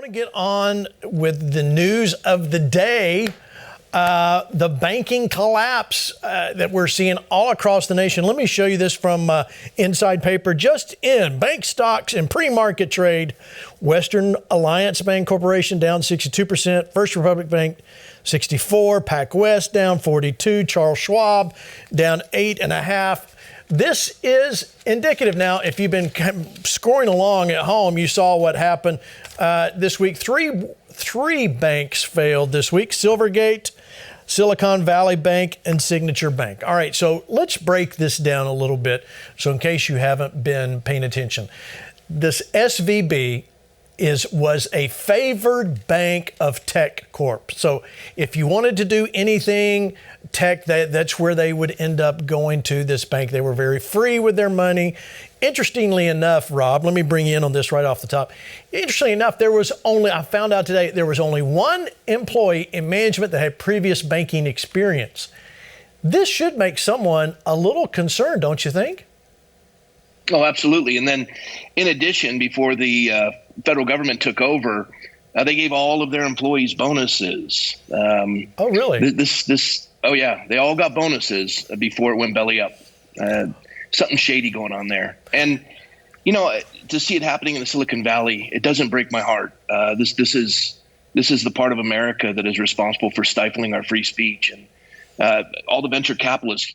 want to get on with the news of the day, the banking collapse that we're seeing all across the nation. Let me show you this from Inside Paper. Just in, bank stocks in pre-market trade. Western Alliance Bank Corporation down 62%. First Republic Bank 64. PacWest down 42. Charles Schwab down 8.5%. This is indicative. Now, if you've been scoring along at home, you saw what happened this week. Three banks failed this week: Silvergate, Silicon Valley Bank, and Signature Bank. All right, so let's break this down a little bit. So in case you haven't been paying attention, this SVB was a favored bank of Tech Corp. So if you wanted to do anything tech, that's where they would end up going to, this bank. They were very free with their money. Interestingly enough, Rob, let me bring you in on this right off the top. Interestingly enough, I found out today, there was only one employee in management that had previous banking experience. This should make someone a little concerned, don't you think? Oh, absolutely. And then in addition, before the federal government took over, they gave all of their employees bonuses. Oh, really? Oh, yeah. They all got bonuses before it went belly up. Something shady going on there. And, to see it happening in the Silicon Valley, it doesn't break my heart. This is the part of America that is responsible for stifling our free speech. And all the venture capitalists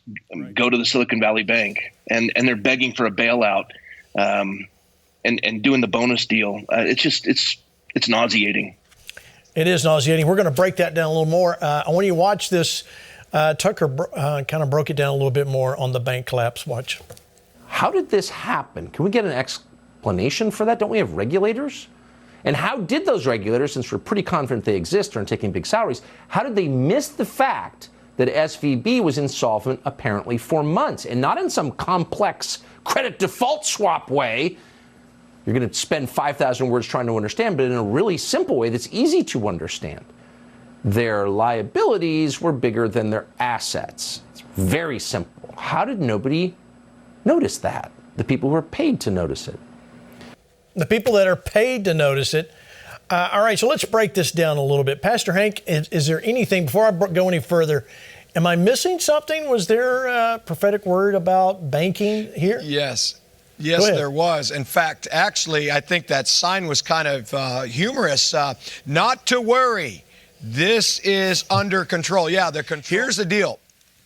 go to the Silicon Valley Bank, and they're begging for a bailout and doing the bonus deal. It's nauseating. It is nauseating. We're going to break that down a little more. I want you to watch this. Tucker kind of broke it down a little bit more on the bank collapse. Watch. How did this happen? Can we get an explanation for that? Don't we have regulators? And how did those regulators, since we're pretty confident they exist, are taking big salaries, how did they miss the fact that SVB was insolvent apparently for months, and not in some complex credit default swap way? You're going to spend 5,000 words trying to understand, but in a really simple way that's easy to understand. Their liabilities were bigger than their assets. It's very simple. How did nobody notice that? The people who are paid to notice it. The people that are paid to notice it. All right, so let's break this down a little bit. Pastor Hank, is there anything, before I go any further, am I missing something? Was there a prophetic word about banking here? Yes, there was. In fact, actually, I think that sign was kind of humorous. Not to worry. This is under control. Yeah, here's the deal.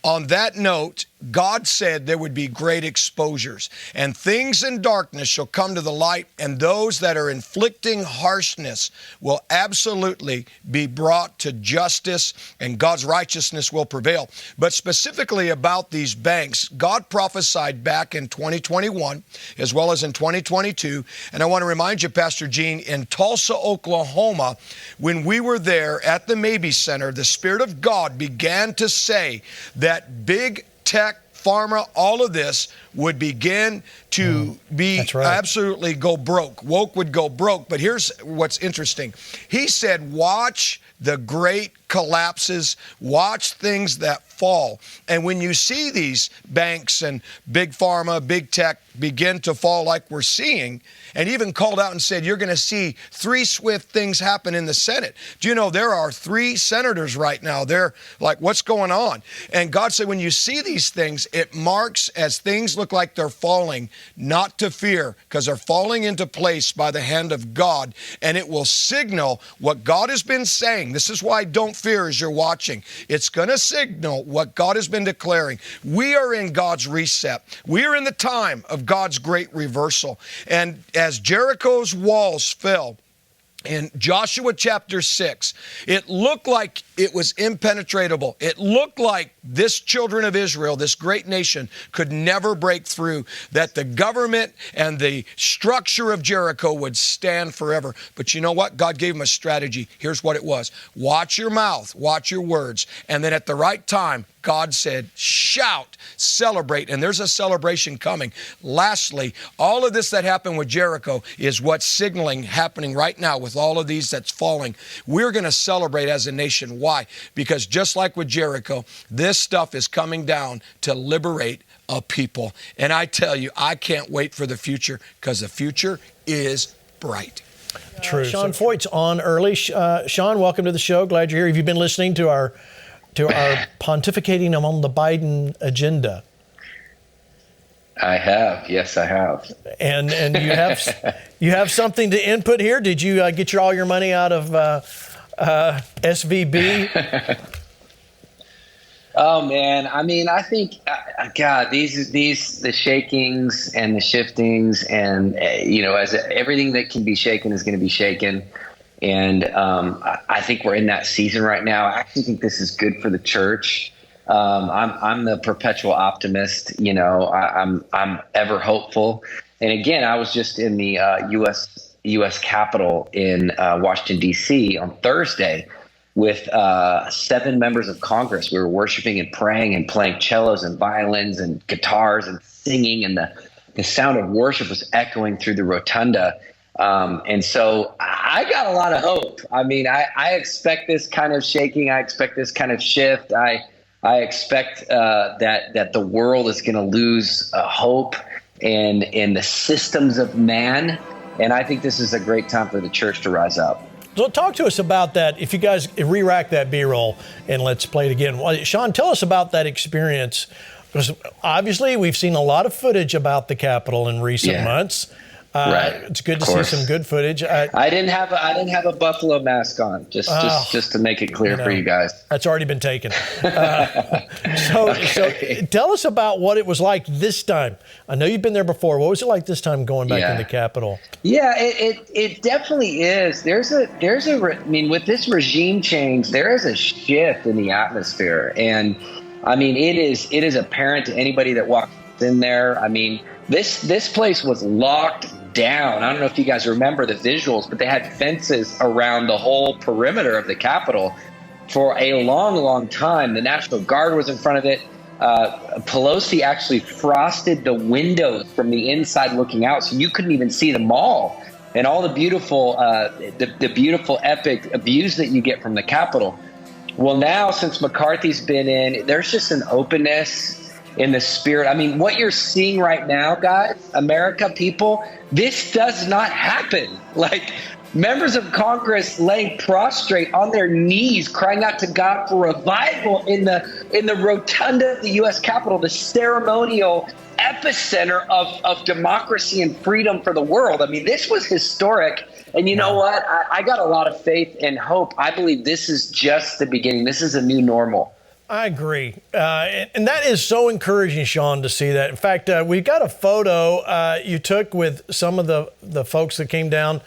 On that note, God said there would be great exposures, and things in darkness shall come to the light, and those that are inflicting harshness will absolutely be brought to justice, and God's righteousness will prevail. But specifically about these banks, God prophesied back in 2021 as well as in 2022, and I want to remind you, Pastor Gene, in Tulsa, Oklahoma, when we were there at the Mabee Center, the Spirit of God began to say that big tech, pharma, all of this would begin to absolutely go broke. Woke would go broke. But here's what's interesting. He said, watch the great collapses, watch things that fall. And when you see these banks and big pharma, big tech begin to fall like we're seeing, and even called out and said, you're going to see 3 swift things happen in the Senate. Do you know there are 3 senators right now? They're like, what's going on? And God said, when you see these things, it marks as things look like they're falling, not to fear, because they're falling into place by the hand of God, and it will signal what God has been saying. This is why don't fear as you're watching. It's going to signal what God has been declaring. We are in God's reset. We are in the time of God's great reversal. And as Jericho's walls fell, in Joshua chapter 6, it looked like it was impenetrable. It looked like this children of Israel, this great nation, could never break through, that the government and the structure of Jericho would stand forever. But you know what? God gave them a strategy. Here's what it was. Watch your mouth, watch your words, and then at the right time, God said, shout, celebrate, and there's a celebration coming. Lastly, all of this that happened with Jericho is what's signaling happening right now with all of these that's falling. We're going to celebrate as a nation. Why? Because just like with Jericho, this stuff is coming down to liberate a people. And I tell you, I can't wait for the future, because the future is bright. True. Sean Feucht's on early. Sean, welcome to the show. Glad you're here. Have you been listening to our pontificating on the Biden agenda? I have. Yes, I have. And you have something to input here. Did you get all your money out of SVB? Oh man, I mean, I think, God, the shakings and the shiftings, and as everything that can be shaken is going to be shaken, and I think we're in that season right now. I actually think this is good for the church. I'm the perpetual optimist. I'm ever hopeful. And again, I was just in the U.S. Capitol in Washington D.C. on Thursday with 7 members of Congress. We were worshiping and praying and playing cellos and violins and guitars and singing, and the sound of worship was echoing through the rotunda. And so I got a lot of hope. I mean, I expect this kind of shaking. I expect this kind of shift. I expect that the world is going to lose hope in the systems of man. And I think this is a great time for the church to rise up. So talk to us about that. If you guys re-rack that B-roll and let's play it again. Well, Sean, tell us about that experience. Because obviously we've seen a lot of footage about the Capitol in recent months. Right. It's good to see some good footage. I didn't have a buffalo mask on, just to make it clear for you guys. That's already been taken. So tell us about what it was like this time. I know you've been there before. What was it like this time going back in the Capitol? Yeah, it definitely is. I mean, with this regime change, there is a shift in the atmosphere, and I mean, it is apparent to anybody that walks in there. I mean, this place was locked down. I don't know if you guys remember the visuals, but they had fences around the whole perimeter of the Capitol for a long, long time. The National Guard was in front of it. Pelosi actually frosted the windows from the inside looking out, so you couldn't even see the mall and all the beautiful, the beautiful, epic views that you get from the Capitol. Well, now since McCarthy's been in, there's just an openness in the spirit. I mean, what you're seeing right now, guys, America, people, this does not happen. Like, members of Congress laying prostrate on their knees, crying out to God for revival in the rotunda of the U.S. Capitol, the ceremonial epicenter of democracy and freedom for the world. I mean, this was historic. And you know what? I got a lot of faith and hope. I believe this is just the beginning. This is a new normal. I agree. And that is so encouraging, Sean, to see that. In fact, we've got a photo you took with some of the folks that came down.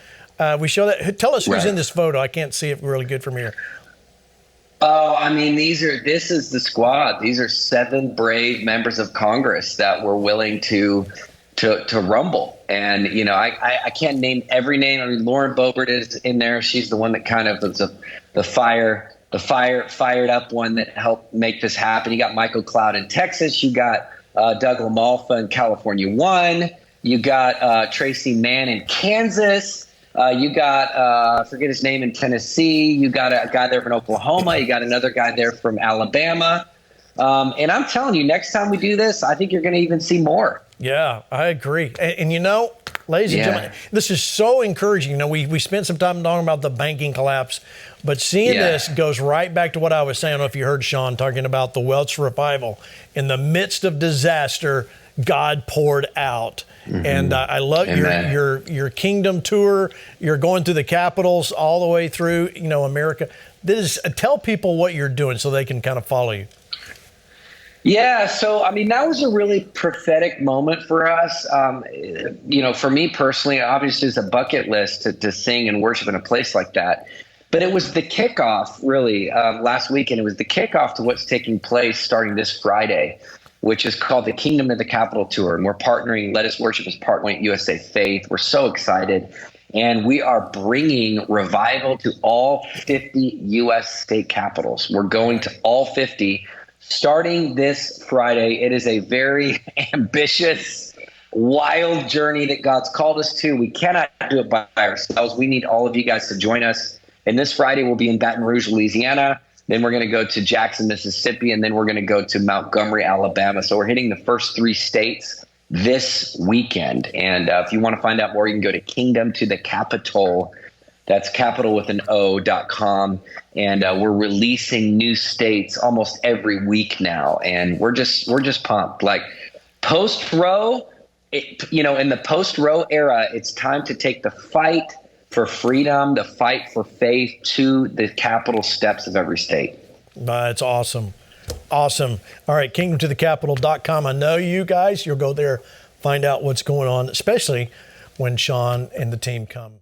We show that. Tell us who's in this photo. I can't see it really good from here. Oh, I mean, this is the squad. These are 7 brave members of Congress that were willing to rumble. And, I can't name every name. I mean, Lauren Boebert is in there. She's the one that kind of was the fired up one that helped make this happen. You got Michael Cloud in Texas. You got Doug LaMalfa in California 1. You got Tracy Mann in Kansas. You got, I forget his name, in Tennessee. You got a guy there from Oklahoma. You got another guy there from Alabama. And I'm telling you, next time we do this, I think you're going to even see more. Yeah, I agree. And ladies and gentlemen, this is so encouraging. We spent some time talking about the banking collapse, but seeing this goes right back to what I was saying. I don't know if you heard Sean talking about the Welsh revival. In the midst of disaster, God poured out. Mm-hmm. And I love your kingdom tour. You're going through the capitals all the way through, America. Tell people what you're doing so they can kind of follow you. Yeah, so I mean, that was a really prophetic moment for us. For me personally, obviously, it's a bucket list to sing and worship in a place like that. But it was the kickoff, really, last weekend. It was the kickoff to what's taking place starting this Friday, which is called the Kingdom of the Capitol Tour. And we're partnering, Let Us Worship as Partway USA Faith. We're so excited. And we are bringing revival to all 50 U.S. state capitals. We're going to all 50 starting this Friday. It is a very ambitious, wild journey that God's called us to. We cannot do it by ourselves. We need all of you guys to join us. And this Friday, we'll be in Baton Rouge, Louisiana. Then we're going to go to Jackson, Mississippi, and then we're going to go to Montgomery, Alabama. So we're hitting the first 3 states this weekend. And if you want to find out more, you can go to kingdomtothecapitol.com. That's capital with an O.com. And we're releasing new states almost every week now. And we're just pumped. Like post-Roe, in the post-Roe era, it's time to take the fight for freedom, the fight for faith to the capital steps of every state. That's awesome. Awesome. All right, kingdomtothecapital.com. I know you guys, you'll go there, find out what's going on, especially when Sean and the team come.